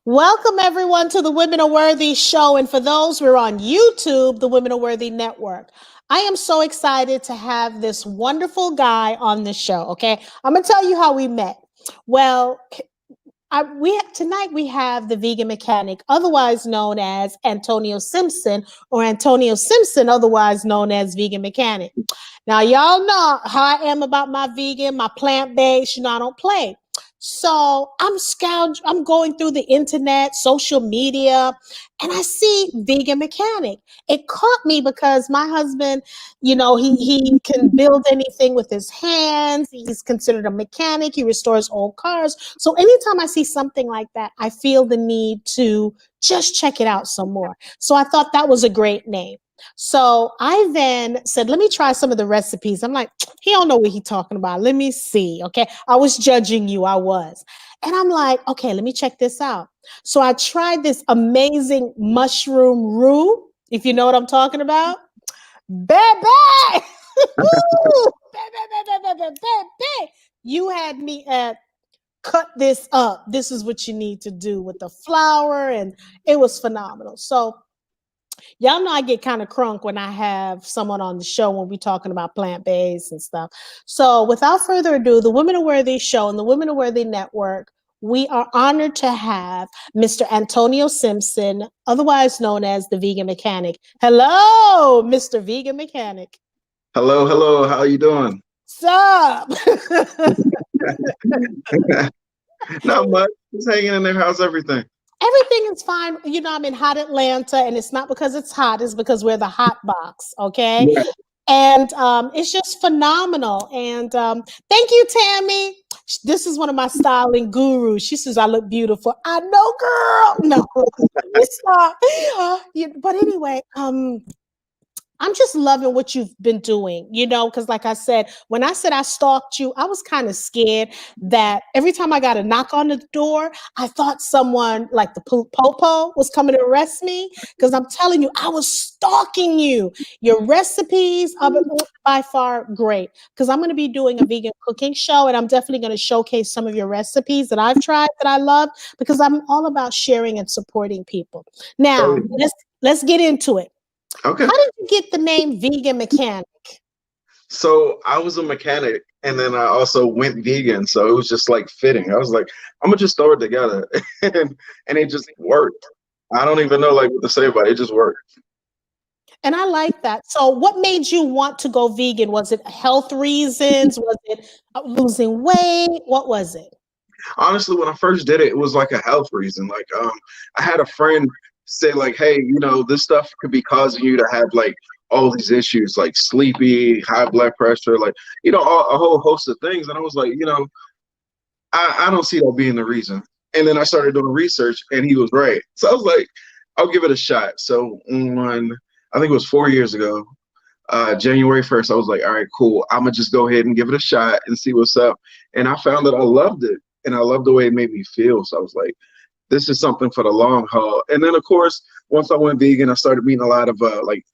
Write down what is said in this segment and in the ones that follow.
Welcome, everyone, to the Women Are Worthy show. And for those who are on YouTube, the Women Are Worthy Network. I am so excited to have this wonderful guy on the show. Okay. I'm going to tell you how we met. Well, tonight we have the vegan mechanic, otherwise known as Antonio Simpson, or Antonio Simpson, otherwise known as vegan mechanic. Now, y'all know how I am about my vegan, my plant-based, I don't play. So I'm going through the internet, social media, and I see vegan mechanic. It caught me because my husband, he can build anything with his hands. He's considered a mechanic. He restores old cars. So anytime I see something like that, I feel the need to just check it out some more. So I thought that was a great name. So I then said, let me try some of the recipes. I'm like, he don't know what he's talking about. Let me see. Okay. I was judging you. I was. And I'm like, okay, let me check this out. So I tried this amazing mushroom roux, if you know what I'm talking about. Baby! You had me at cut this up. This is what you need to do with the flour. And it was phenomenal. So y'all know I get kind of crunk when I have someone on the show when we're talking about plant-based and stuff. So without further ado, the Women Are Worthy show and the Women Are Worthy Network, we are honored to have Mr. Antonio Simpson, otherwise known as the Vegan Mechanic. Hello, Mr. Vegan Mechanic. Hello, hello. How are you doing? Sup? Not much. Just hanging in there. How's everything? Everything is fine. I'm in hot Atlanta, and it's not because it's hot, it's because we're the hot box, okay? Yeah. And it's just phenomenal. And thank you, Tammy. This is one of my styling gurus. She says I look beautiful. I know, girl. No, it's not. But anyway, I'm just loving what you've been doing, because like I said, when I said I stalked you, I was kind of scared that every time I got a knock on the door, I thought someone like the Popo was coming to arrest me, because I'm telling you, I was stalking you. Your recipes are by far great, because I'm going to be doing a vegan cooking show, and I'm definitely going to showcase some of your recipes that I've tried that I love, because I'm all about sharing and supporting people. Now, let's get into it. Okay. How did you get the name Vegan Mechanic? So I was a mechanic, and then I also went vegan. So it was just like fitting. I was like, I'm gonna just throw it together, and it just worked. I don't even know what to say about it. It just worked. And I like that. So what made you want to go vegan? Was it health reasons? Was it losing weight? What was it? Honestly, when I first did it, it was like a health reason. I had a friend say hey, this stuff could be causing you to have all these issues, like sleepy, high blood pressure, a whole host of things. And I was like, I don't see that being the reason. And then I started doing research, and he was right. So I was like, I'll give it a shot. So I think it was 4 years ago, January 1st, I was like, all right, cool. I'm gonna just go ahead and give it a shot and see what's up. And I found that I loved it, and I loved the way it made me feel. So I was like, this is something for the long haul. And then, of course, once I went vegan, I started meeting a lot of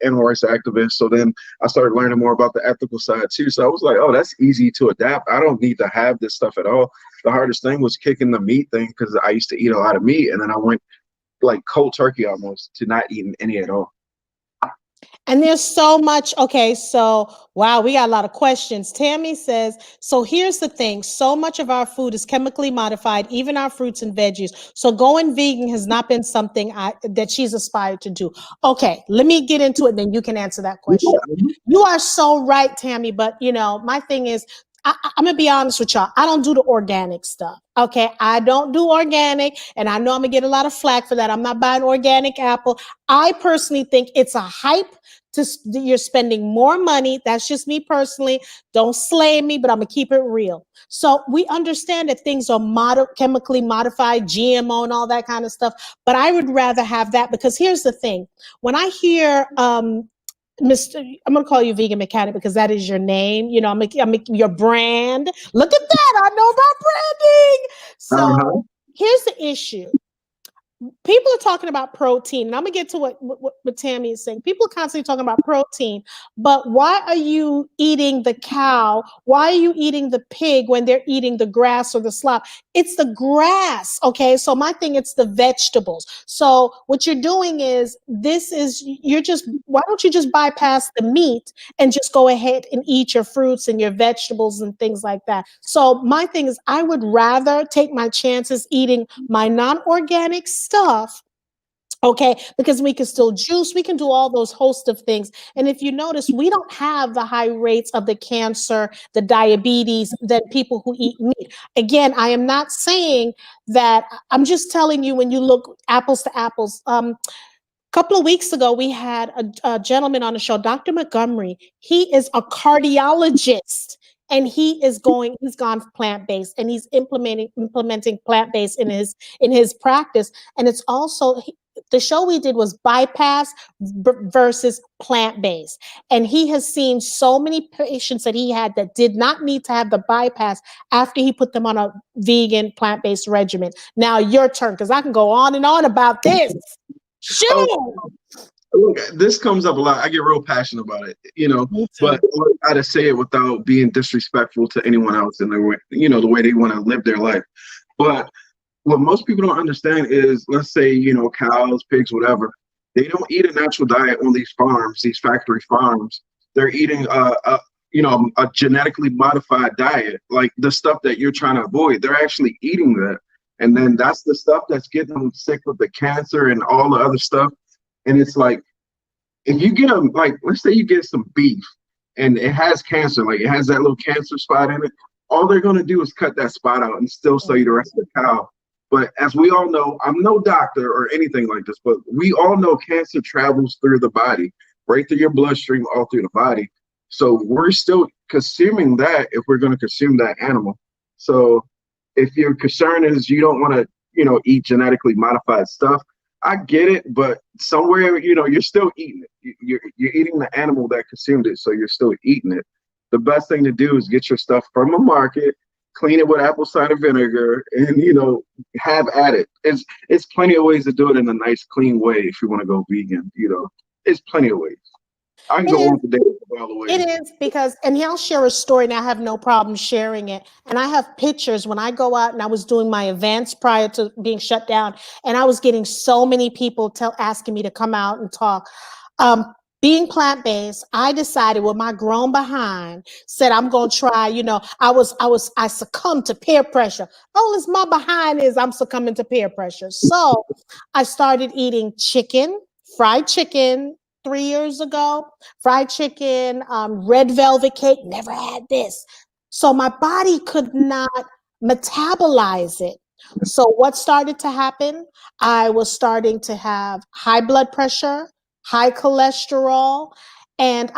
animal rights activists. So then I started learning more about the ethical side too. So I was like, oh, that's easy to adapt. I don't need to have this stuff at all. The hardest thing was kicking the meat thing, because I used to eat a lot of meat, and then I went cold turkey almost to not eating any at all. And there's so much. Okay, so wow, we got a lot of questions. Tammy says, so here's the thing. So much of our food is chemically modified, even our fruits and veggies. So going vegan has not been something that she's aspired to do. Okay, let me get into it, then you can answer that question. You are so right, Tammy. But my thing is, I'm gonna be honest with y'all. I don't do the organic stuff. Okay, I don't do organic, and I know I'm gonna get a lot of flack for that. I'm not buying organic apple. I personally think it's a hype. You're spending more money. That's just me personally. Don't slay me, but I'm gonna keep it real. So we understand that things are chemically modified, GMO, and all that kind of stuff. But I would rather have that, because here's the thing: when I hear Mr. I'm gonna call you Vegan Mechanic because that is your name. I'm your brand. Look at that. I know about branding. So here's the issue. people are talking about protein, and I'm gonna get to what Tammy is saying. People are constantly talking about protein, but why are you eating the cow? Why are you eating the pig when they're eating the grass or the slop? It's the grass, okay? So my thing, it's the vegetables. So what you're doing is you're just, why don't you just bypass the meat and just go ahead and eat your fruits and your vegetables and things like that? So my thing is, I would rather take my chances eating my non-organic stuff, okay, because we can still juice, we can do all those host of things. And if you notice, we don't have the high rates of the cancer, the diabetes than people who eat meat. Again, I am not saying that, I'm just telling you, when you look apples to apples. Couple of weeks ago, we had a gentleman on the show, Dr. Montgomery. He is a cardiologist, and he's gone plant-based, and he's implementing plant-based in his practice. And it's also, the show we did was bypass versus plant-based. And he has seen so many patients that he had that did not need to have the bypass after he put them on a vegan plant-based regimen. Now your turn, because I can go on and on about this. Shoot! Oh, look, this comes up a lot. I get real passionate about it, but I got to say it without being disrespectful to anyone else in the way, the way they want to live their life. But what most people don't understand is, let's say, cows, pigs, whatever, they don't eat a natural diet on these farms, these factory farms. They're eating a genetically modified diet, like the stuff that you're trying to avoid. They're actually eating that. And then that's the stuff that's getting them sick with the cancer and all the other stuff. And it's like, if you get let's say you get some beef and it has cancer, like it has that little cancer spot in it, all they're going to do is cut that spot out and still sell you the rest of the cow. But as we all know, I'm no doctor or anything like this, but we all know cancer travels through the body, right through your bloodstream, all through the body. So we're still consuming that if we're going to consume that animal. So if your concern is you don't want to, eat genetically modified stuff, I get it, but somewhere, you're still eating it. You're eating the animal that consumed it, so you're still eating it. The best thing to do is get your stuff from a market, clean it with apple cider vinegar, and have at it. It's plenty of ways to do it in a nice, clean way if you want to go vegan. It's plenty of ways. I can go on today all the way. It is, because, and I'll share a story, and I have no problem sharing it. And I have pictures when I go out, and I was doing my events prior to being shut down, and I was getting so many people asking me to come out and talk. Being plant-based, I decided with my grown behind, said I'm gonna try, I succumbed to peer pressure. All as my behind is, I'm succumbing to peer pressure. So I started eating fried chicken, 3 years ago, fried chicken, red velvet cake, never had this. So my body could not metabolize it. So what started to happen? I was starting to have high blood pressure, high cholesterol, and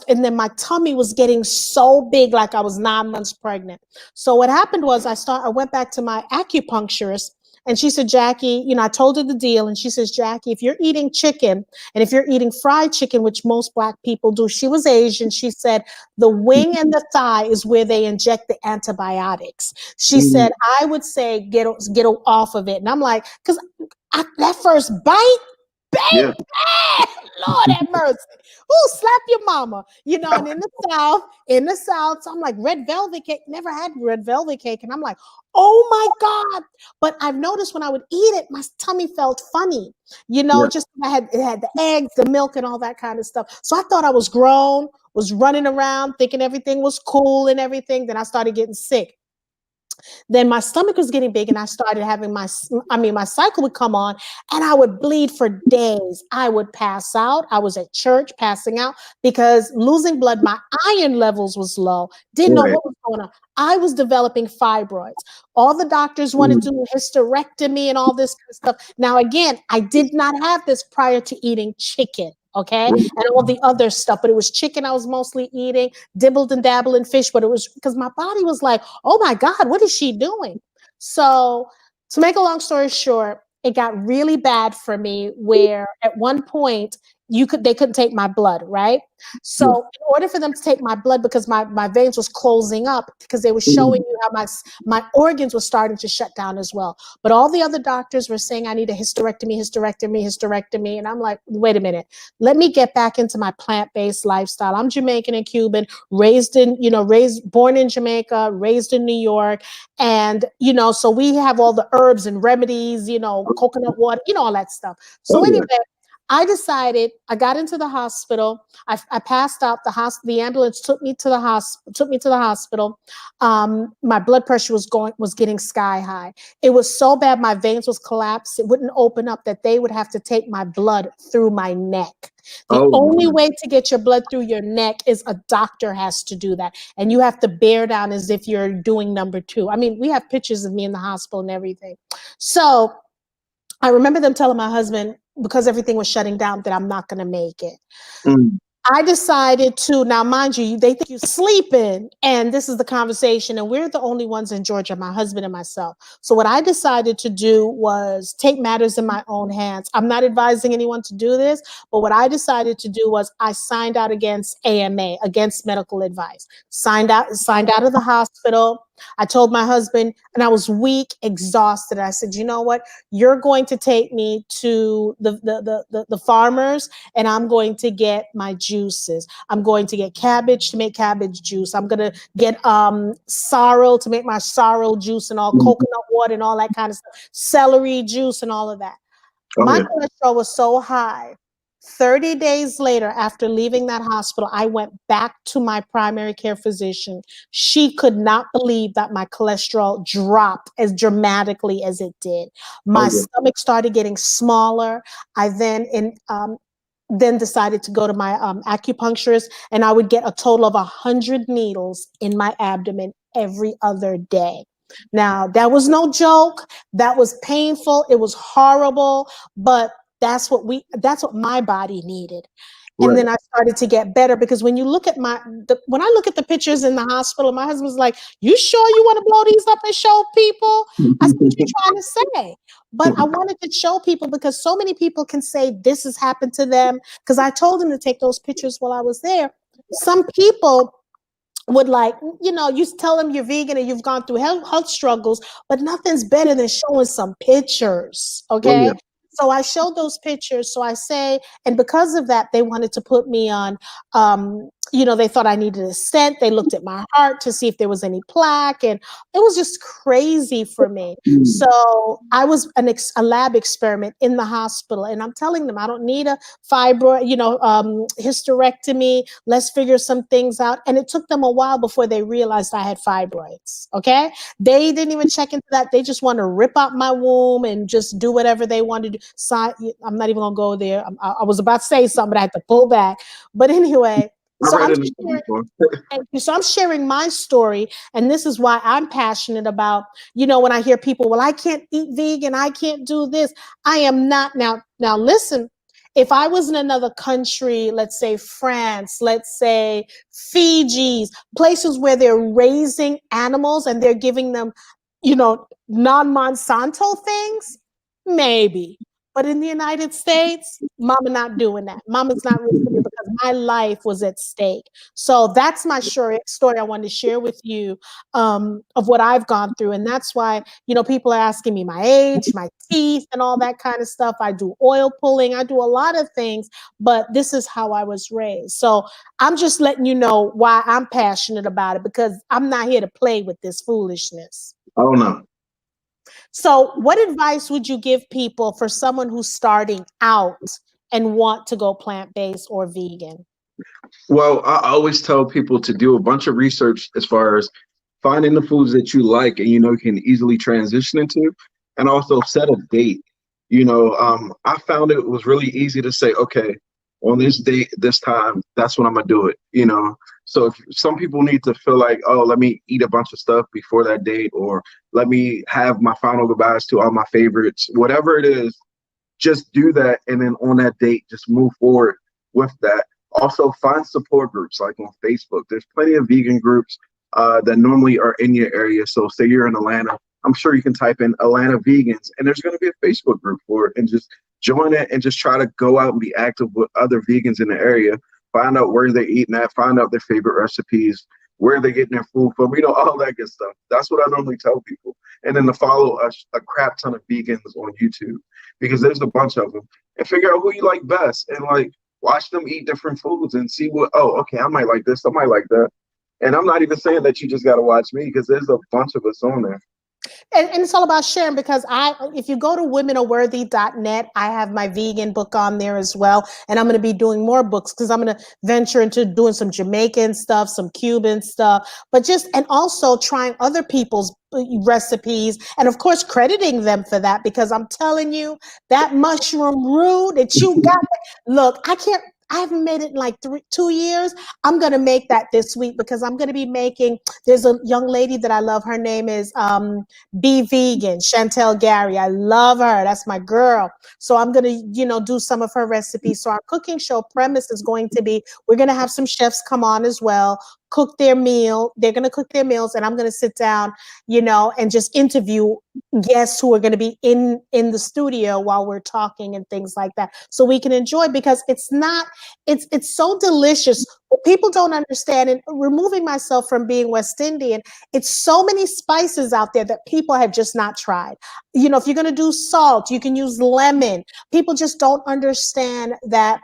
and then my tummy was getting so big, like I was 9 months pregnant. So what happened was I went back to my acupuncturist, and she said, Jackie, I told her the deal. And she says, Jackie, if you're eating chicken, and if you're eating fried chicken, which most Black people do, she was Asian. She said, the wing and the thigh is where they inject the antibiotics. She said, I would say, get off of it. And I'm like, because that first bite, baby, Lord have mercy. Ooh, slap your mama. And in the South, so I'm like, red velvet cake, never had red velvet cake. And I'm like, oh my God. But I've noticed when I would eat it, my tummy felt funny. Just it had the eggs, the milk, and all that kind of stuff. So I thought I was grown, was running around thinking everything was cool and everything. Then I started getting sick. Then my stomach was getting big, and I started having my cycle would come on, and I would bleed for days. I would pass out. I was at church passing out because losing blood, my iron levels was low. Didn't know what was going on. I was developing fibroids. All the doctors wanted to do hysterectomy and all this kind of stuff. Now, again, I did not have this prior to eating chicken. Okay. And all the other stuff, but it was chicken I was mostly eating, dibbled and dabbled in fish, but it was because my body was like, oh my God, what is she doing? So to make a long story short, it got really bad for me, where at one point they couldn't take my blood, right? Yeah. So in order for them to take my blood, because my veins was closing up, because they were showing Mhm. you how my organs were starting to shut down as well. But all the other doctors were saying I need a hysterectomy. And I'm like, wait a minute, let me get back into my plant-based lifestyle. I'm Jamaican and Cuban, born in Jamaica, raised in New York. And, so we have all the herbs and remedies, coconut water, all that stuff. Oh So yeah. anyway, I got into the hospital. I passed out. The ambulance took me to the hospital. My blood pressure was getting sky high. It was so bad. My veins was collapsed. It wouldn't open up, that they would have to take my blood through my neck. The Oh only man. way to get your blood through your neck is a doctor has to do that. And you have to bear down as if you're doing number two. I mean, we have pictures of me in the hospital and everything. So I remember them telling my husband, because everything was shutting down, that I'm not going to make it. Mm. I decided to, now mind you, they think you're sleeping, and this is the conversation, and we're the only ones in Georgia, my husband and myself. So what I decided to do was take matters in my own hands. I'm not advising anyone to do this, but what I decided to do was I signed out against AMA, against medical advice. Signed out of the hospital. I told my husband, and I was weak, exhausted. I said, you know what? You're going to take me to the farmers, and I'm going to get my juices. I'm going to get cabbage to make cabbage juice. I'm going to get sorrel to make my sorrel juice, and all Mhm. coconut water and all that kind of stuff, celery juice and all of that. Oh My yeah. cholesterol was so high. 30 days later, after leaving that hospital, I went back to my primary care physician. She could not believe that my cholesterol dropped as dramatically as it did. Oh My yeah. stomach started getting smaller. I then decided to go to my acupuncturist, and I would get a total of 100 needles in my abdomen every other day. Now, that was no joke. That was painful. It was horrible, but that's what my body needed. And Right. then I started to get better, because when you look at when I look at the pictures in the hospital, my husband's like, "You sure you want to blow these up and show people?" I said, "What you trying to say?" But I wanted to show people, because so many people can say this has happened to them. Because I told them to take those pictures while I was there. Some people would, like, you tell them you're vegan and you've gone through health struggles, but nothing's better than showing some pictures. Oh yeah. Okay. So I showed those pictures. So I say, and because of that, they wanted to put me on, they thought I needed a stent. They looked at my heart to see if there was any plaque, and it was just crazy for me. Mm. So I was a lab experiment in the hospital, and I'm telling them I don't need a fibroid, hysterectomy. Let's figure some things out. And it took them a while before they realized I had fibroids. Okay. They didn't even check into that. They just want to rip out my womb and just do whatever they want to do. So I'm not even going to go there. I was about to say something, but I had to pull back. But anyway, I so read I'm it in the sharing, before. thank you. So I'm sharing my story, and this is why I'm passionate about, when I hear people, well, I can't eat vegan, I can't do this. I am not. Now listen, if I was in another country, let's say France, let's say Fiji's, places where they're raising animals and they're giving them, non-Monsanto things, maybe. But in the United States, mama not doing that. Mama's not risking it, because my life was at stake. So that's my story I wanted to share with you, of what I've gone through. And that's why, people are asking me my age, my teeth, and all that kind of stuff. I do oil pulling, I do a lot of things, but this is how I was raised. So I'm just letting you know why I'm passionate about it, because I'm not here to play with this foolishness. Oh no. So, what advice would you give people for someone who's starting out and want to go plant-based or vegan? Well, I always tell people to do a bunch of research as far as finding the foods that you like and you can easily transition into, and also set a date. I found it was really easy to say, okay, on this date, this time, that's when I'm gonna do it. So if some people need to feel like, oh, let me eat a bunch of stuff before that date, or let me have my final goodbyes to all my favorites, whatever it is, just do that, and then on that date just move forward with that. Also find support groups like on Facebook. There's plenty of vegan groups that normally are in your area. So say you're in Atlanta, I'm sure you can type in Atlanta vegans, and there's going to be a Facebook group for it, and just join it and just try to go out and be active with other vegans in the area. Find out where they're eating at, find out their favorite recipes, where they're getting their food from, all that good stuff. That's what I normally tell people. And then to follow a crap ton of vegans on YouTube, because there's a bunch of them, and figure out who you like best, and like watch them eat different foods and see what, oh, okay, I might like this, I might like that. And I'm not even saying that you just got to watch me, because there's a bunch of us on there. And it's all about sharing, because if you go to womenoworthy.net, I have my vegan book on there as well. And I'm going to be doing more books, because I'm going to venture into doing some Jamaican stuff, some Cuban stuff, and also trying other people's recipes, and of course crediting them for that, because I'm telling you, that mushroom roux that you got, look, I haven't made it in like 2 years. I'm going to make that this week, because I'm going to be making, there's a young lady that I love. Her name is Be Vegan, Chantel Gary. I love her. That's my girl. So I'm going to, do some of her recipes. So our cooking show premise is going to be, we're going to have some chefs come on as well, cook their meal. They're going to cook their meals, and I'm going to sit down, and just interview guests who are going to be in the studio while we're talking and things like that, so we can enjoy, because it's so delicious. What people don't understand, and removing myself from being West Indian, it's so many spices out there that people have just not tried. If you're going to do salt, you can use lemon. People just don't understand that,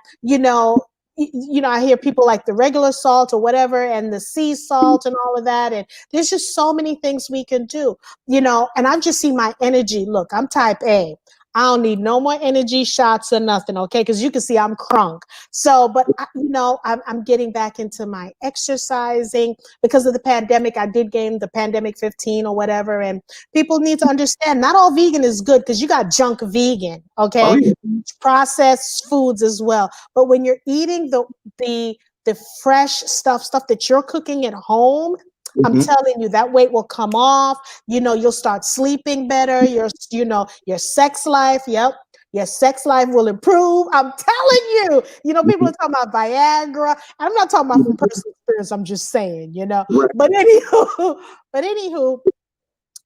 I hear people like the regular salt or whatever, and the sea salt and all of that. And there's just so many things we can do, and I've just seen my energy. Look, I'm type A. I don't need no more energy shots or nothing, okay? Because you can see I'm crunk. So, but I'm getting back into my exercising because of the pandemic. I did gain the pandemic 15 or whatever, and people need to understand not all vegan is good, because you got junk vegan, okay? Oh, yeah. Processed foods as well. But when you're eating the fresh stuff that you're cooking at home, I'm telling you, that weight will come off. You'll start sleeping better. Your sex life. Yep. Your sex life will improve. I'm telling you, people are talking about Viagra. I'm not talking about from personal experience. I'm just saying, Right. but anywho,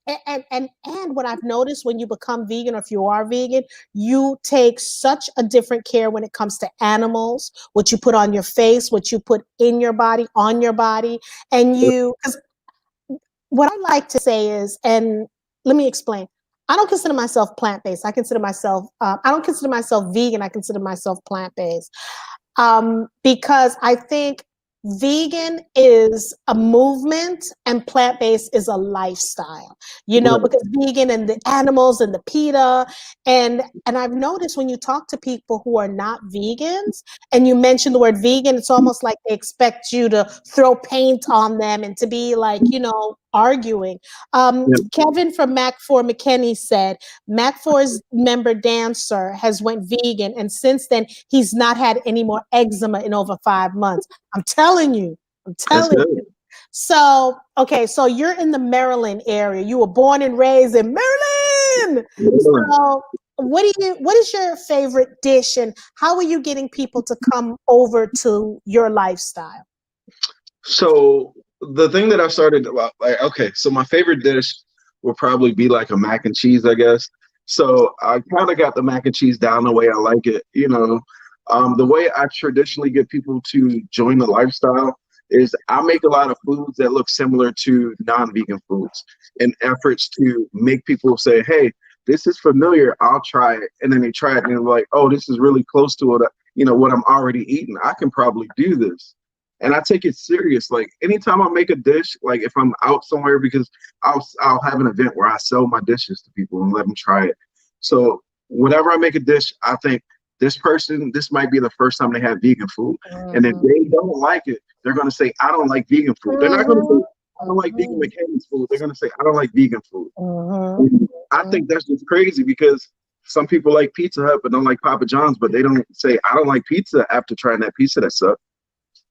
and what I've noticed, when you become vegan, or if you are vegan, you take such a different care when it comes to animals, what you put on your face, what you put in your body, on your body. And because what I like to say is, and let me explain, I don't consider myself plant-based. I don't consider myself vegan. I consider myself plant-based. Because I think vegan is a movement and plant-based is a lifestyle, because vegan and the animals and the PETA, and I've noticed when you talk to people who are not vegans and you mention the word vegan, it's almost like they expect you to throw paint on them and to be like, arguing. Kevin from Mac 4 McKinney said Mac 4's member dancer has went vegan, and since then he's not had any more eczema in over 5 months. I'm telling you. So, okay, so you're in the Maryland area. You were born and raised in Maryland. So what is your favorite dish, and how are you getting people to come over to your lifestyle? So the thing that I started, okay, so my favorite dish will probably be like a mac and cheese, I guess. So I kind of got the mac and cheese down the way I like it. The way I traditionally get people to join the lifestyle is I make a lot of foods that look similar to non-vegan foods, in efforts to make people say, hey, this is familiar, I'll try it. And then they try it and they're like, oh, this is really close to what I'm already eating. I can probably do this. And I take it serious. Like anytime I make a dish, like if I'm out somewhere, because I'll have an event where I sell my dishes to people and let them try it. So whenever I make a dish, I think this might be the first time they have vegan food. And if they don't like it, they're going to say, I don't like vegan food. They're not going to say, I don't like vegan McCain's food. They're going to say, I don't like vegan food. I think that's just crazy, because some people like Pizza Hut but don't like Papa John's, but they don't say, I don't like pizza after trying that pizza that sucked.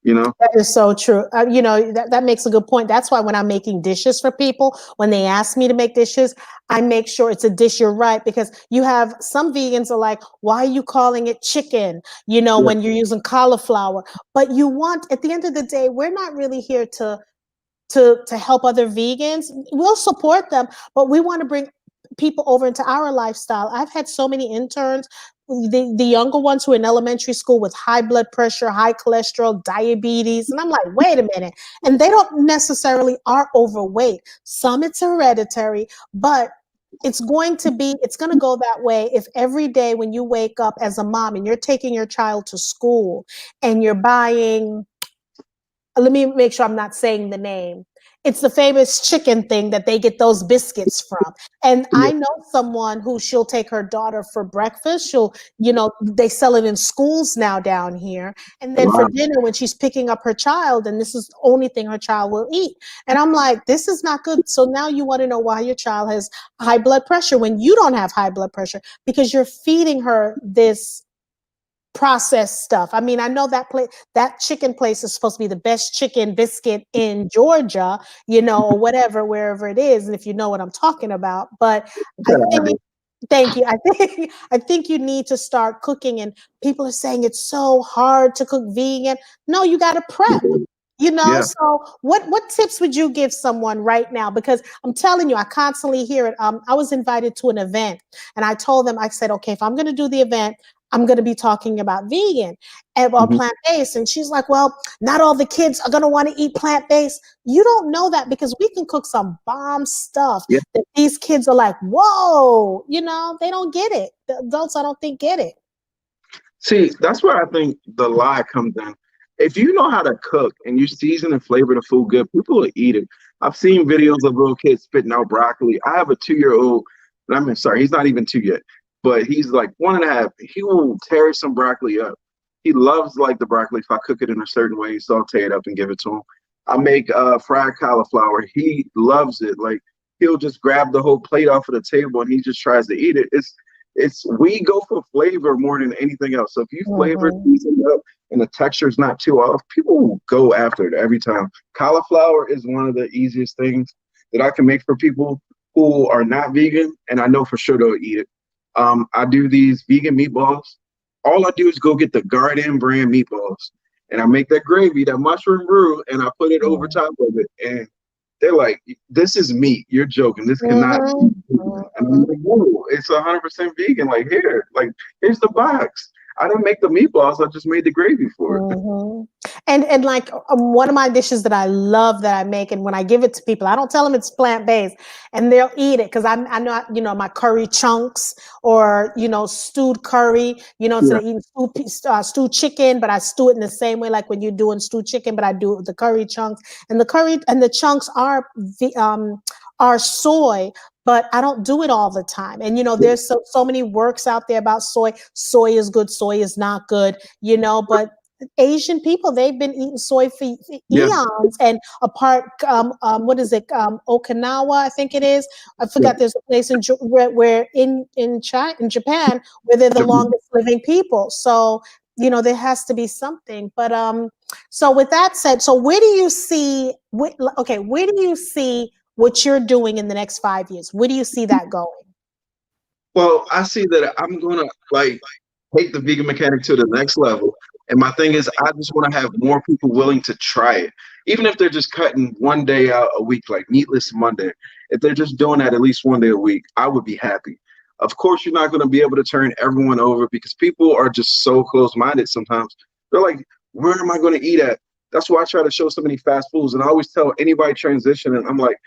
That is so true. That makes a good point. That's why when I'm making dishes for people, when they ask me to make dishes, I make sure it's a dish. You're right, because you have some vegans are like, why are you calling it chicken? When you're using cauliflower, but at the end of the day, we're not really here to to help other vegans, we'll support them, but we want to bring people over into our lifestyle. I've had so many interns, the younger ones who are in elementary school with high blood pressure, high cholesterol, diabetes. And I'm like, wait a minute. And they don't necessarily are overweight. Some it's hereditary, but it's going to go that way if every day when you wake up as a mom and you're taking your child to school and you're buying, let me make sure I'm not saying the name. It's the famous chicken thing that they get those biscuits from. And Yeah. I know someone who she'll take her daughter for breakfast. They sell it in schools now down here. And then for Wow. dinner, when she's picking up her child, and this is the only thing her child will eat. And I'm like, this is not good. So now you want to know why your child has high blood pressure when you don't have high blood pressure, because you're feeding her this processed stuff. I mean, I know that chicken place is supposed to be the best chicken biscuit in Georgia, or whatever, wherever it is, and if you know what I'm talking about. But I think, thank you. I think you need to start cooking, and people are saying it's so hard to cook vegan. No, you got to prep. Yeah. So what tips would you give someone right now? Because I'm telling you, I constantly hear it. I was invited to an event, and I told them, I said, okay, if I'm going to do the event, I'm going to be talking about vegan and Mhm. plant-based. And she's like, well, not all the kids are going to want to eat plant-based. You don't know that, because we can cook some bomb stuff Yeah. that these kids are like, whoa, they don't get it. The adults, I don't think, get it. See, that's where I think the lie comes in. If you know how to cook and you season and flavor the food good, people will eat it. I've seen videos of little kids spitting out broccoli. I have a 2-year-old, I mean, sorry, he's not even two yet, but he's like 1.5. He will tear some broccoli up. He loves like the broccoli if I cook it in a certain way, saute it up and give it to him. I make fried cauliflower. He loves it. Like he'll just grab the whole plate off of the table and he just tries to eat it. It's we go for flavor more than anything else. So if you flavor Mhm. season up and the texture is not too off, people will go after it every time. Cauliflower is one of the easiest things that I can make for people who are not vegan, and I know for sure they'll eat it. I do these vegan meatballs. All I do is go get the Garden brand meatballs, and I make that gravy, that mushroom roux, and I put it over Mhm. top of it. And they're like, "This is meat. You're joking. This cannot be Mhm. vegan." And I'm Mhm. like, "Whoa, it's 100% vegan. Like here, here's the box. I didn't make the meatballs. I just made the gravy for it." hmm And like one of my dishes that I love that I make, and when I give it to people, I don't tell them it's plant based, and they'll eat it because I know my curry chunks, or stewed curry. Instead Yeah, of eating stewed chicken, but I stew it in the same way like when you're doing stewed chicken, but I do the curry chunks, and the curry and the chunks are soy. But I don't do it all the time. And there's so many works out there about soy. Soy is good, soy is not good, but Asian people, they've been eating soy for yeah, eons. And what is it? Okinawa, I think it is. I yeah. forgot. There's a place where in China, in Japan, where they're the longest living people. So there has to be something. But so with that said, so where do you see? Where do you see what you're doing in the next 5 years? Where do you see that going? Well, I see that I'm gonna like take the vegan mechanic to the next level. And my thing is, I just want to have more people willing to try it, even if they're just cutting one day out a week, like Meatless Monday. If they're just doing that at least one day a week, I would be happy. Of course, you're not going to be able to turn everyone over because people are just so close-minded sometimes. They're like, where am I going to eat at? That's why I try to show so many fast foods. And I always tell anybody transitioning, I'm like,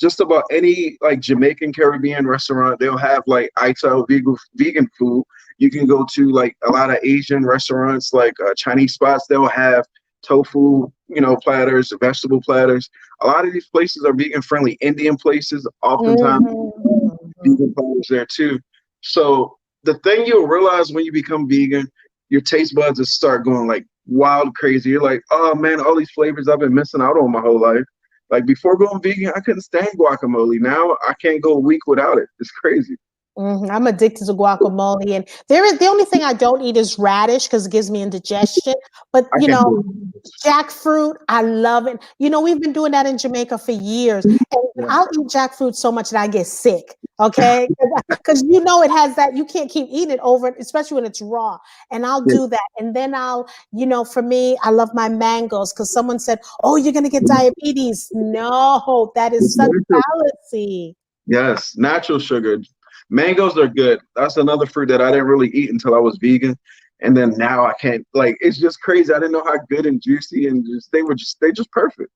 just about any like Jamaican Caribbean restaurant, they'll have like ITAL vegan food. You can go to like a lot of Asian restaurants, like Chinese spots, they'll have tofu, platters, vegetable platters. A lot of these places are vegan friendly. Indian places oftentimes Mhm. vegan platters there too. So the thing you'll realize when you become vegan, your taste buds will start going like wild crazy. You're like, oh man, all these flavors I've been missing out on my whole life. Like before going vegan, I couldn't stand guacamole. Now I can't go a week without it. It's crazy. I'm addicted to guacamole, and the only thing I don't eat is radish because it gives me indigestion. But I can't do it. jackfruit, I love it. We've been doing that in Jamaica for years, and Yeah. I'll eat jackfruit so much that I get sick. Okay, because you know it has that, you can't keep eating it over, especially when it's raw. And I'll Yeah. do that, and then I'll, for me, I love my mangoes because someone said, "Oh, you're gonna get diabetes." No, that is It's such natural. fallacy. Yes, natural sugar. Mangoes are good. That's another fruit that I didn't really eat until I was vegan. And then now I can't, like, it's just crazy. I didn't know how good and juicy and just they just perfect.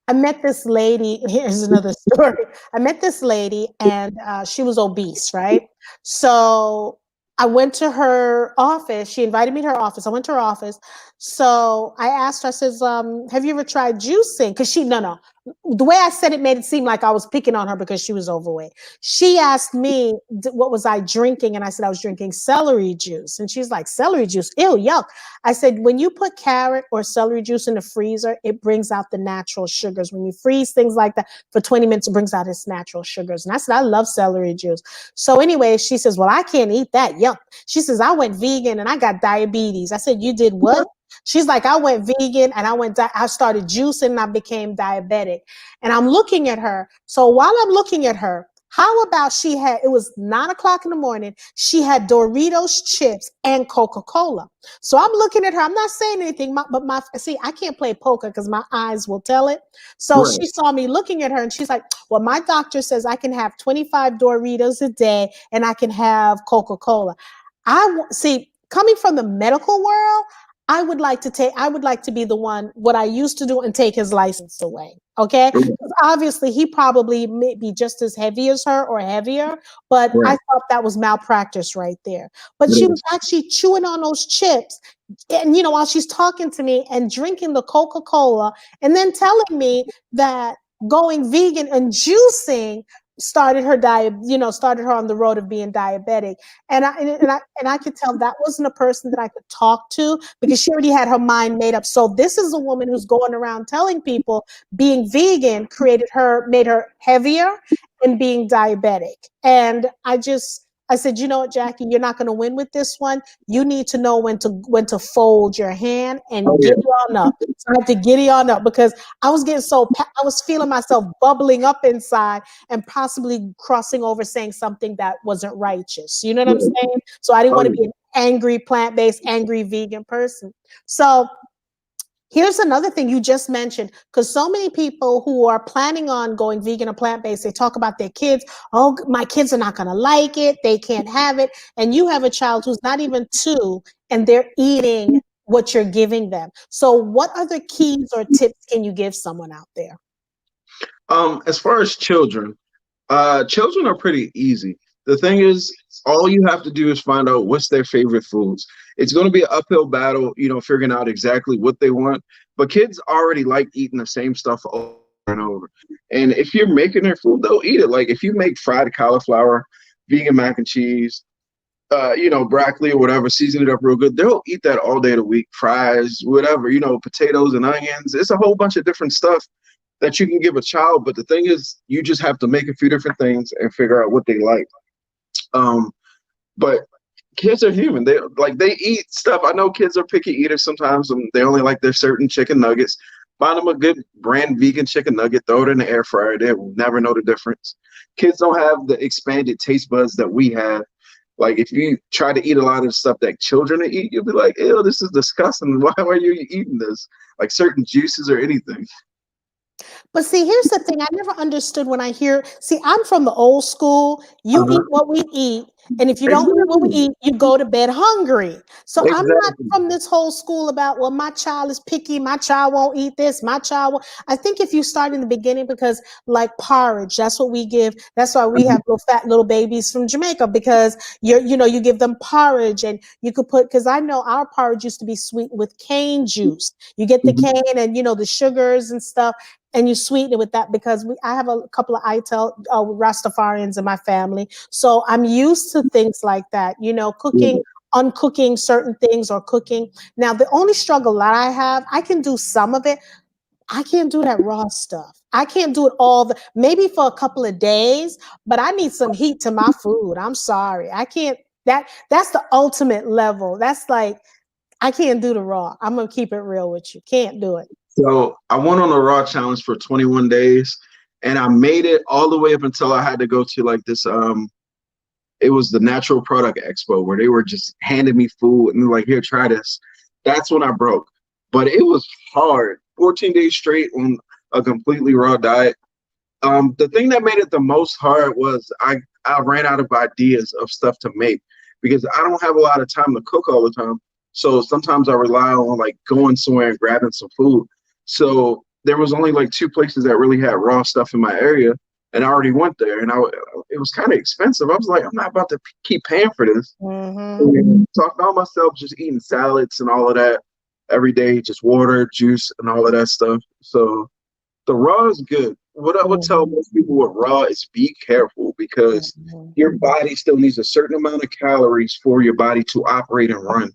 I met this lady. Here's another story. I met this lady, and she was obese, right? So I went to her office. She invited me to her office. I went to her office. So I asked her, I says, have you ever tried juicing? Because no. The way I said it made it seem like I was picking on her because she was overweight. She asked me, what was I drinking? And I said, I was drinking celery juice. And she's like, celery juice? Ew, yuck. I said, when you put carrot or celery juice in the freezer, it brings out the natural sugars. When you freeze things like that for 20 minutes, it brings out its natural sugars. And I said, I love celery juice. So anyway, she says, well, I can't eat that. Yuck. She says, I went vegan and I got diabetes. I said, you did what? She's like, I went vegan and I started juicing and I became diabetic. And I'm looking at her. So while I'm looking at her, how about it was 9 o'clock in the morning. She had Doritos chips and Coca-Cola. So I'm looking at her. I'm not saying anything, see, I can't play poker because my eyes will tell it. So Right. she saw me looking at her and she's like, well, my doctor says I can have 25 Doritos a day and I can have Coca-Cola. See, coming from the medical world, I would like to be the one, what I used to do, and take his license away. Okay. Obviously he probably may be just as heavy as her or heavier, but I Right. thought that was malpractice right there. But It she was is. actually chewing on those chips, and while she's talking to me and drinking the Coca-Cola, and then telling me that going vegan and juicing started her started her on the road of being diabetic. And I could tell that wasn't a person that I could talk to because she already had her mind made up. So this is a woman who's going around telling people being vegan made her heavier and being diabetic. And I said, you know what, Jackie, you're not going to win with this one. You need to know when to fold your hand Oh and yeah. giddy on up. So I had to giddy on up because I was feeling myself bubbling up inside and possibly crossing over saying something that wasn't righteous. You know what I'm Yeah. saying? So I didn't Oh want to yeah. be an angry plant-based, angry vegan person. So here's another thing you just mentioned, because so many people who are planning on going vegan or plant-based, they talk about their kids. Oh, my kids are not going to like it. They can't have it. And you have a child who's not even 2 and they're eating what you're giving them. So what other keys or tips can you give someone out there? As far as children, children are pretty easy. The thing is, all you have to do is find out what's their favorite foods. It's going to be an uphill battle, figuring out exactly what they want. But kids already like eating the same stuff over and over. And if you're making their food, they'll eat it. Like if you make fried cauliflower, vegan mac and cheese, broccoli or whatever, season it up real good, they'll eat that all day of the week. Fries, whatever, potatoes and onions. It's a whole bunch of different stuff that you can give a child. But the thing is, you just have to make a few different things and figure out what they like. Um, but kids are human. They eat stuff. I know kids are picky eaters sometimes. They only like their certain chicken nuggets. Find them a good brand vegan chicken nugget, throw it in the air fryer. They will never know the difference. Kids don't have the expanded taste buds that we have. Like if you try to eat a lot of stuff that children eat, you'll be like, ew, this is disgusting. Why are you eating this? Like certain juices or anything. But see, here's the thing. I never understood see, I'm from the old school. You eat Uh-huh. what we eat. And if you don't eat what we Exactly. eat, you go to bed hungry. So I'm not Exactly. from this whole school about, well, my child is picky. My child won't eat this. My child won't. I think if you start in the beginning, because like porridge, that's what we give. That's why we have little fat little babies from Jamaica, because you give them porridge, and you could because I know our porridge used to be sweetened with cane juice. You get the Mhm. cane and, the sugars and stuff, and you sweeten it with that, because I have a couple of Rastafarians in my family. So I'm used to things like that, cooking, Yeah. uncooking certain things or cooking. Now, the only struggle that I have, I can do some of it. I can't do that raw stuff. I can't do it maybe for a couple of days, but I need some heat to my food. I'm sorry. I can't, that's the ultimate level. That's like, I can't do the raw. I'm going to keep it real with you. Can't do it. So I went on a raw challenge for 21 days, and I made it all the way up until I had to go to like this it was the Natural Product Expo where they were just handing me food and they're like, here, try this. That's when I broke. But it was hard. 14 days straight on a completely raw diet. The thing that made it the most hard was I ran out of ideas of stuff to make because I don't have a lot of time to cook all the time. So sometimes I rely on like going somewhere and grabbing some food. So there was only like two places that really had raw stuff in my area, and I already went there, and it was kind of expensive. I was like, I'm not about to keep paying for this. So I found myself just eating salads and all of that every day, just water, juice, and all of that stuff. So the raw is good. What I would tell most people with raw is be careful because your body still needs a certain amount of calories for your body to operate and run.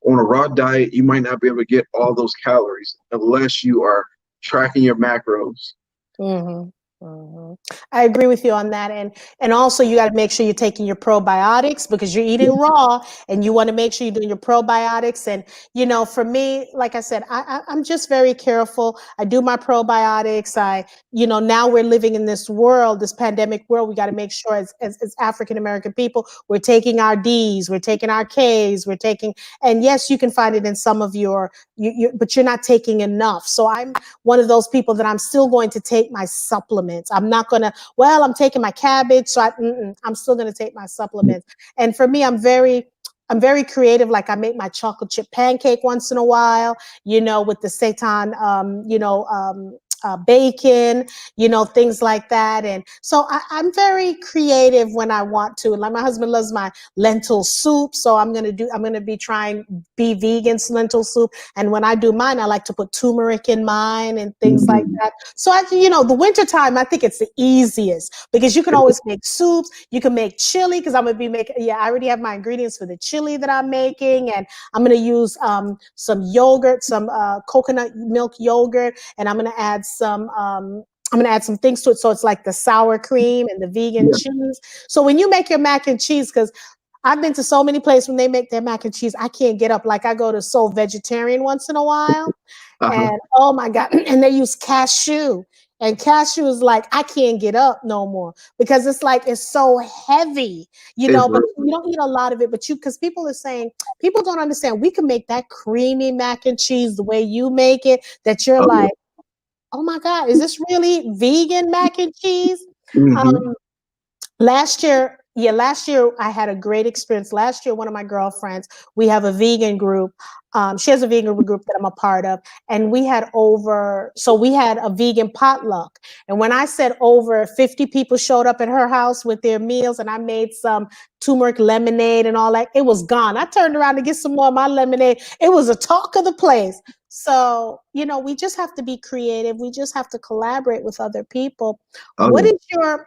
On a raw diet, you might not be able to get all those calories unless you are tracking your macros. I agree with you on that, and also you got to make sure you're taking your probiotics because you're eating raw, and you want to make sure you're doing your probiotics. And for me, like I said, I'm just very careful. I do my probiotics. Now we're living in this world, this pandemic world. We got to make sure as African American people, we're taking our D's, we're taking our K's, we're taking, and yes, you can find it in some of but you're not taking enough. So I'm one of those people that I'm still going to take my supplements. I'm not going to, I'm taking my cabbage, so I'm still going to take my supplements. And for me, I'm very creative. Like I make my chocolate chip pancake once in a while, with the seitan, bacon, things like that. And so I'm very creative when I want to. Like my husband loves my lentil soup. So I'm going to be trying be vegan lentil soup. And when I do mine, I like to put turmeric in mine and things like that. So the wintertime, I think it's the easiest because you can always make soups. You can make chili because I'm going to be making, I already have my ingredients for the chili that I'm making. And I'm going to use some yogurt, some coconut milk yogurt, and I'm going to add some things to it. So it's like the sour cream and the vegan cheese. So when you make your mac and cheese, because I've been to so many places when they make their mac and cheese, I can't get up. Like I go to Soul Vegetarian once in a while, and oh my God, and they use cashew. And cashew is like, I can't get up no more because it's so heavy, but you don't eat a lot of it, because people are saying, people don't understand. We can make that creamy mac and cheese the way you make it, that you're like, oh my God, is this really vegan mac and cheese? Last year I had a great experience. Last year, one of my girlfriends, we have a vegan group. She has a vegan group that I'm a part of. And we had a vegan potluck. And when I said over 50 people showed up at her house with their meals, and I made some turmeric lemonade and all that, it was gone. I turned around to get some more of my lemonade. It was a talk of the place. So, we just have to be creative. We just have to collaborate with other people.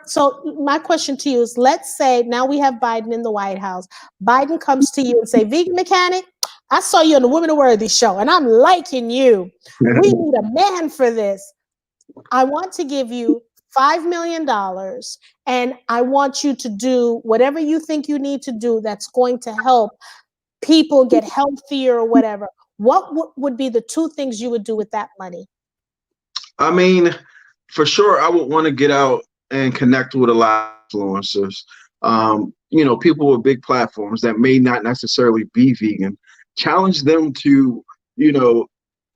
So my question to you is, let's say now we have Biden in the White House. Biden comes to you and say, Vegan Mechanic, I saw you on the Women of Worthy show and I'm liking you. We need a man for this. I want to give you $5 million and I want you to do whatever you think you need to do that's going to help people get healthier or whatever. What would be the two things you would do with that money? I mean, for sure, I would want to get out and connect with a lot of influencers. People with big platforms that may not necessarily be vegan. Challenge them to,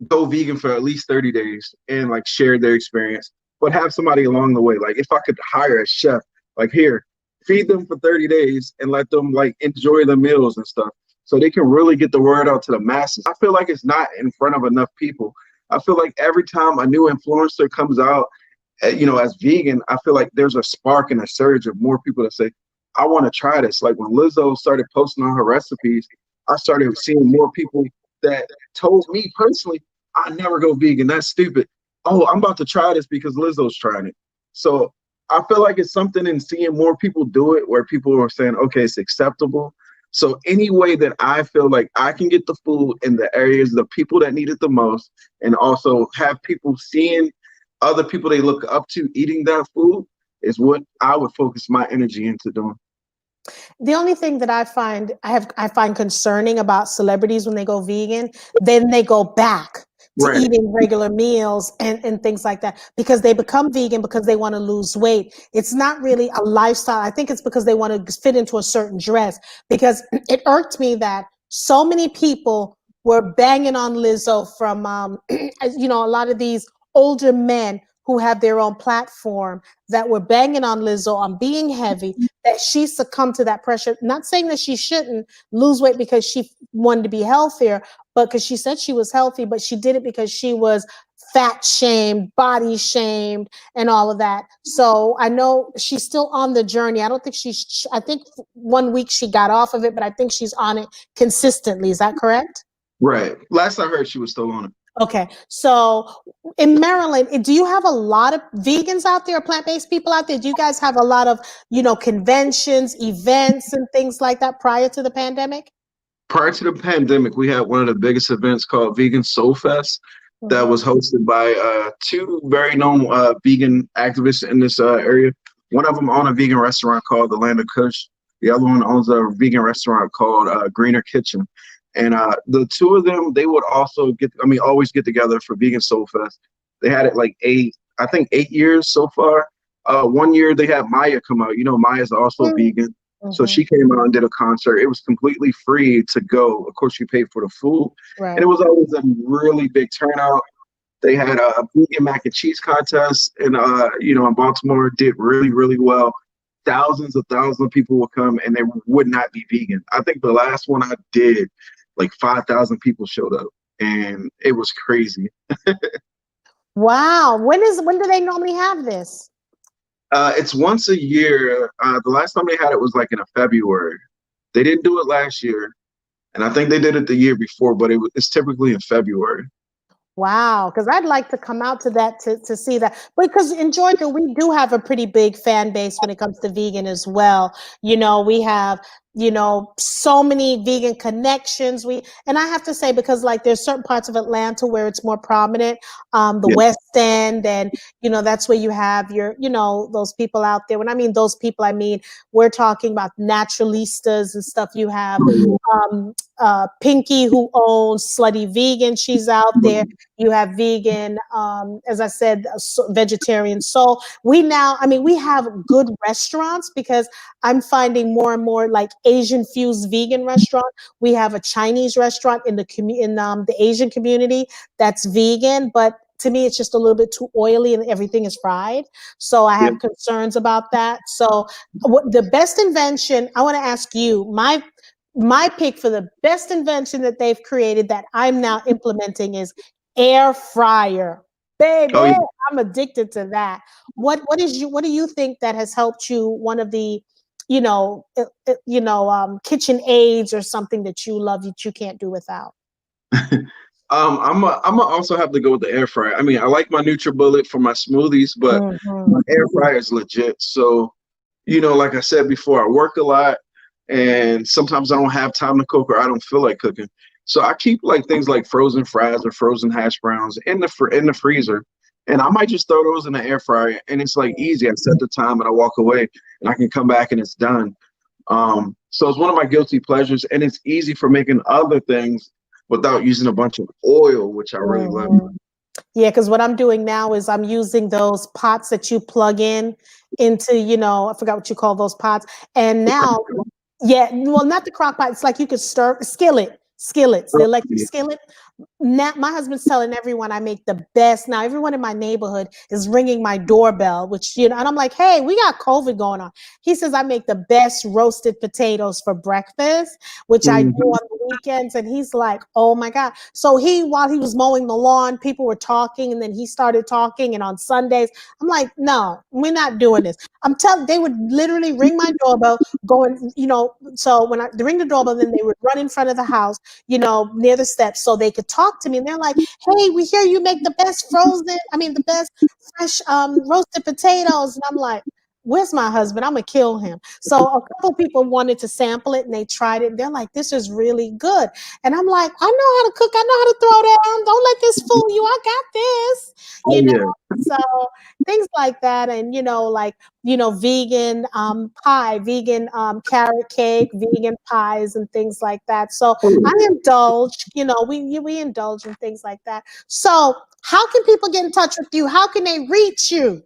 go vegan for at least 30 days and like share their experience, but have somebody along the way. Like if I could hire a chef, like here, feed them for 30 days and let them like enjoy the meals and stuff, so they can really get the word out to the masses. I feel like it's not in front of enough people. I feel like every time a new influencer comes out, as vegan, I feel like there's a spark and a surge of more people that say, I want to try this. Like when Lizzo started posting on her recipes, I started seeing more people that told me personally, I never go vegan. That's stupid. Oh, I'm about to try this because Lizzo's trying it. So I feel like it's something in seeing more people do it where people are saying, okay, it's acceptable. So any way that I feel like I can get the food in the areas, the people that need it the most, and also have people seeing other people they look up to eating that food is what I would focus my energy into doing. The only thing that I find concerning about celebrities when they go vegan, then they go back. to Right. eating regular meals and things like that, because they become vegan because they want to lose weight. It's not really a lifestyle. I think it's because they want to fit into a certain dress, because it irked me that so many people were banging on Lizzo from, a lot of these older men who have their own platform that were banging on Lizzo on being heavy, that she succumbed to that pressure. Not saying that she shouldn't lose weight because she wanted to be healthier, but because she said she was healthy, but she did it because she was fat shamed, body shamed, and all of that. So I know she's still on the journey. I don't think I think 1 week she got off of it, but I think she's on it consistently. Is that correct? Right. Last I heard, she was still on it. Okay, so in Maryland, do you have a lot of vegans out there, plant-based people out there? Do you guys have a lot of, conventions, events, and things like that prior to the pandemic? Prior to the pandemic, we had one of the biggest events called Vegan Soul Fest that Mhm. was hosted by two very known vegan activists in this area. One of them owned a vegan restaurant called the Land of Kush. The other one owns a vegan restaurant called Greener Kitchen. And the two of them, they would also always get together for Vegan Soul Fest. They had it like I think 8 years so far. One year they had Maya come out. You know, Maya's also vegan. So Mhm. she came out and did a concert. It was completely free to go. Of course, you paid for the food, and it Right. was always a really big turnout. They had a vegan mac and cheese contest, and in Baltimore, did really, really well. Thousands of people would come, and they would not be vegan. I think the last one I did, like 5,000 people showed up, and it was crazy. Wow. When do they normally have this? It's once a year. The last time they had it was like in a February. They didn't do it last year. And I think they did it the year before, but it's typically in February. Wow, because I'd like to come out to that to see that. Because in Georgia, we do have a pretty big fan base when it comes to vegan as well. We have, so many vegan connections. And I have to say, because like there's certain parts of Atlanta where it's more prominent, the Yeah. West End, and that's where you have your, those people out there. When I mean those people, I mean we're talking about naturalistas and stuff. You have Pinky, who owns Slutty Vegan. She's out there. You have vegan, as I said, vegetarian soul. We have good restaurants, because I'm finding more and more like Asian fused vegan restaurant. We have a Chinese restaurant in the Asian community that's vegan, but to me, it's just a little bit too oily and everything is fried. So I Yeah. have concerns about that. So the best invention, I want to ask you, my pick for the best invention that they've created that I'm now implementing is air fryer. Baby, Oh, yeah. I'm addicted to that. What do you think that has helped you, one of the kitchen aids or something that you love that you can't do without? I'm also have to go with the air fryer. I mean, I like my NutriBullet for my smoothies, but my Mhm. air fryer is legit. So, like I said before, I work a lot, and sometimes I don't have time to cook or I don't feel like cooking. So I keep like things like frozen fries or frozen hash browns in the freezer, and I might just throw those in the air fryer, and it's like easy. I set the time and I walk away, and I can come back and it's done. So it's one of my guilty pleasures, and it's easy for making other things without using a bunch of oil, which I really love. Mhm. Yeah, because what I'm doing now is I'm using those pots that you plug in into, I forgot what you call those pots. And now, yeah, well, not the crock pot. It's like you could stir skillets, the electric skillet. Now my husband's telling everyone I make the best. Now everyone in my neighborhood is ringing my doorbell, which, and I'm like, hey, we got COVID going on. He says I make the best roasted potatoes for breakfast, which I do Mhm. on the weekends. And he's like, oh my God. So while he was mowing the lawn, people were talking, and then he started talking. And on Sundays, I'm like, no, we're not doing this. They would literally ring my doorbell, going, so when they ring the doorbell, then they would run in front of the house, near the steps, so they could talk to me. And they're like, hey, we hear you make the best the best fresh roasted potatoes. And I'm like, where's my husband? I'm gonna kill him. So a couple people wanted to sample it and they tried it. And they're like, this is really good. And I'm like, I know how to cook. I know how to throw down. Don't let this fool you. I got this. Oh You know. yeah. So things like that, and like vegan pie, vegan carrot cake, vegan pies, and things like that. So I indulge. We indulge in things like that. So how can people get in touch with you? How can they reach you?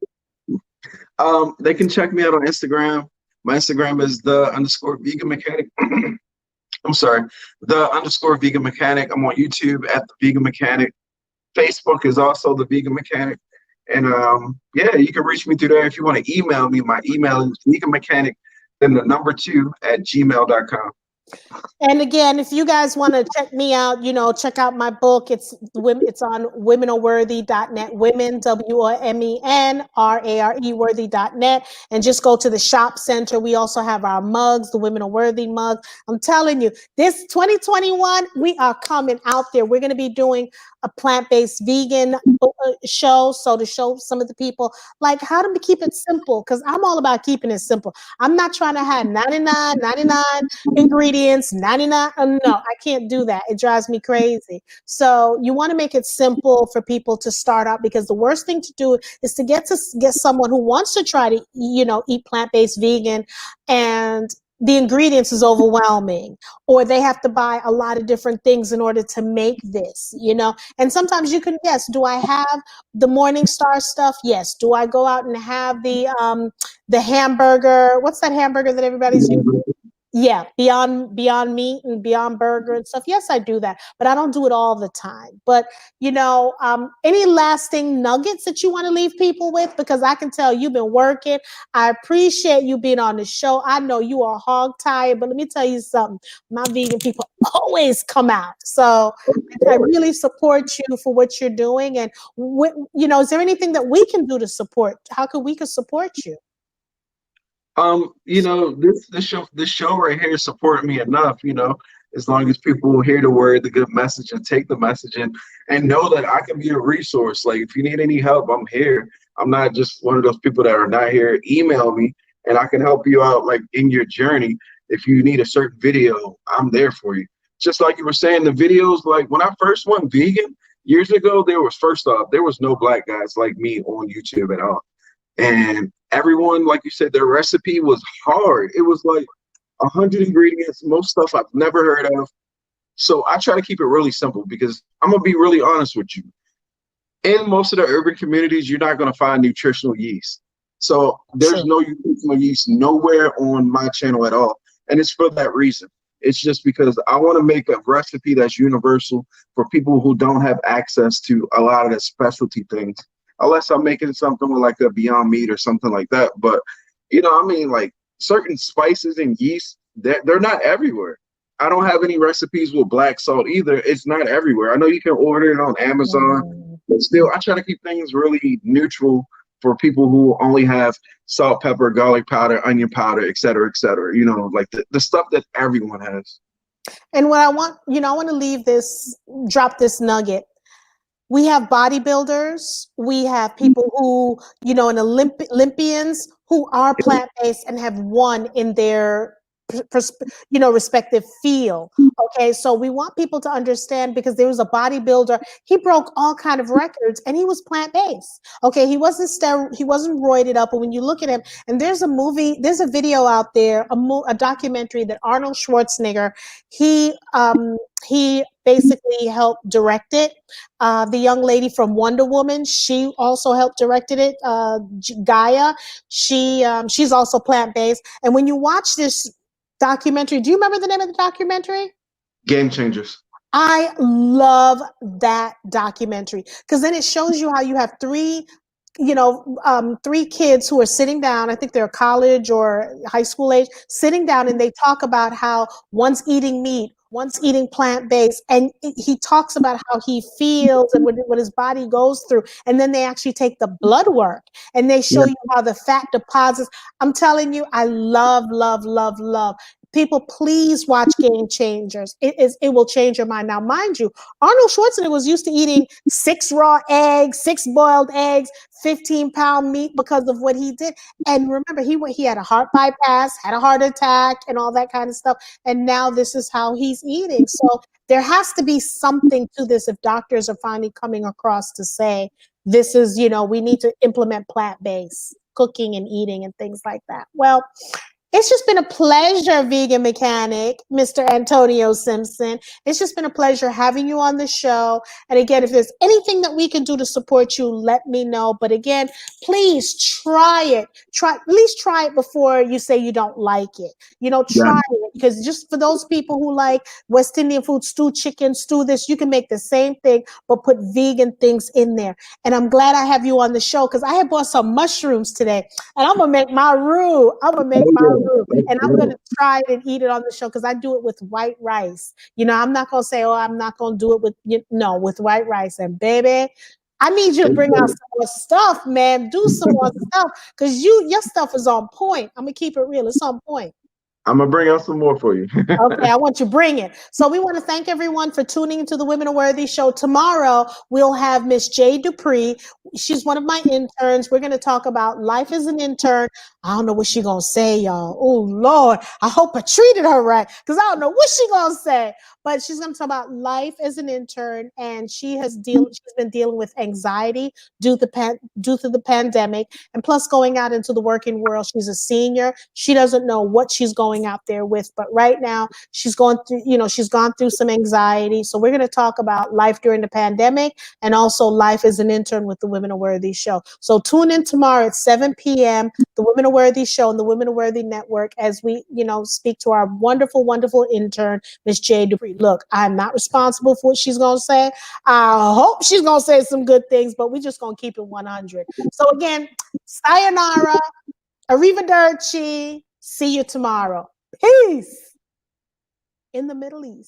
They can check me out on Instagram. My Instagram is _vegan mechanic. I'm sorry, _vegan mechanic. I'm on YouTube at the vegan mechanic. Facebook is also the vegan mechanic. And yeah, you can reach me through there. If you want to email me, my email is veganmechanic, then the number 2 at gmail.com. And again, if you guys want to check me out, check out my book. It's on womenarworthy.net, women, WOMENRARE worthy.net. And just go to the shop center. We also have our mugs, the Women Are Worthy mug. I'm telling you, this 2021, we are coming out there. We're going to be doing a plant-based vegan show. So to show some of the people like how to keep it simple, because I'm all about keeping it simple. I'm not trying to have 99 ingredients, 99. No, I can't do that. It drives me crazy. So you want to make it simple for people to start out, because the worst thing to do is to get someone who wants to try to, eat plant-based vegan, and the ingredients is overwhelming, or they have to buy a lot of different things in order to make this, and sometimes you can, yes, do I have the Morningstar stuff? Yes. Do I go out and have the hamburger? What's that hamburger that everybody's using? Yeah, Beyond Meat and Beyond Burger and stuff. Yes, I do that, but I don't do it all the time. But any lasting nuggets that you want to leave people with? Because I can tell you've been working. I appreciate you being on the show. I know you are hog tired, but let me tell you something. My vegan people always come out. So I really support you for what you're doing. And is there anything that we can do to support? How could we support you? This show right here is supporting me enough, as long as people hear the word, the good message, and take the message, and know that I can be a resource. Like, if you need any help, I'm here. I'm not just one of those people that are not here. Email me and I can help you out, like, in your journey. If you need a certain video, I'm there for you. Just like you were saying, the videos, like when I first went vegan years ago, there was no black guys like me on YouTube at all. And everyone, like you said, their recipe was hard. It was like 100 ingredients, most stuff I've never heard of. So I try to keep it really simple, because I'm going to be really honest with you. In most of the urban communities, you're not going to find nutritional yeast. So there's no nutritional yeast nowhere on my channel at all. And it's for that reason. It's just because I want to make a recipe that's universal for people who don't have access to a lot of the specialty things. Unless I'm making something with like a Beyond Meat or something like that. But, like certain spices and yeast, they're not everywhere. I don't have any recipes with black salt either. It's not everywhere. I know you can order it on Amazon, but still, I try to keep things really neutral for people who only have salt, pepper, garlic powder, onion powder, et cetera, like the stuff that everyone has. And what I want, I want to drop this nugget. We have bodybuilders. We have people who, and Olympians who are plant-based and have won in their, respective field. Okay, so we want people to understand, because there was a bodybuilder. He broke all kind of records, and he was plant-based. Okay, he wasn't roided up. But when you look at him, and there's a video out there, a documentary that Arnold Schwarzenegger, he basically helped direct it. The young lady from Wonder Woman, she also helped directed it. Gaia, she's also plant-based. And when you watch this documentary, do you remember the name of the documentary? Game Changers. I love that documentary, because then it shows you how you have three kids who are sitting down. I think they're college or high school age, sitting down, and they talk about how one's eating meat, one's eating plant-based, and he talks about how he feels and what his body goes through. And then they actually take the blood work and they show you how the fat deposits. I'm telling you, I love, love, love, love. People, please watch Game Changers. It will change your mind. Now, mind you, Arnold Schwarzenegger was used to eating 6 raw eggs, 6 boiled eggs, 15-pound meat because of what he did. And remember, he had a heart bypass, had a heart attack, and all that kind of stuff. And now this is how he's eating. So there has to be something to this if doctors are finally coming across to say, this is, we need to implement plant-based cooking and eating and things like that. Well, it's just been a pleasure, vegan mechanic, Mr. Antonio Simpson. It's just been a pleasure having you on the show. And again, if there's anything that we can do to support you, let me know. But again, please try it. At least try it before you say you don't like it. Try it, because just for those people who like West Indian food, stew chicken, stew this, you can make the same thing, but put vegan things in there. And I'm glad I have you on the show, because I had bought some mushrooms today, and I'm gonna make my roux. And I'm going to try it and eat it on the show, because I do it with white rice. I'm not going to say, I'm not going to do it with, with white rice. And baby, I need you to bring out some more stuff, man. Do some more stuff, because your stuff is on point. I'm going to keep it real. It's on point. I'm going to bring out some more for you. Okay, I want you to bring it. So we want to thank everyone for tuning into the Women Are Worthy show. Tomorrow, we'll have Miss Jay Dupree. She's one of my interns. We're going to talk about life as an intern. I don't know what she's going to say, y'all. Oh, Lord. I hope I treated her right, because I don't know what she's going to say. But she's going to talk about life as an intern, and she's been dealing with anxiety due to the pandemic, and plus going out into the working world. She's a senior. She doesn't know what she's going out there with, but right now she's gone through some anxiety. So we're going to talk about life during the pandemic, and also life as an intern with the Women Are Worthy show. So tune in tomorrow at 7 p.m. the Women Are Worthy show and the Women Are Worthy network, as we speak to our wonderful, wonderful intern, Miss Jay Dupree. Look, I'm not responsible for what she's going to say. I hope she's going to say some good things, but we're just going to keep it 100. So again, sayonara, arrivederci, see you tomorrow. Peace in the Middle East.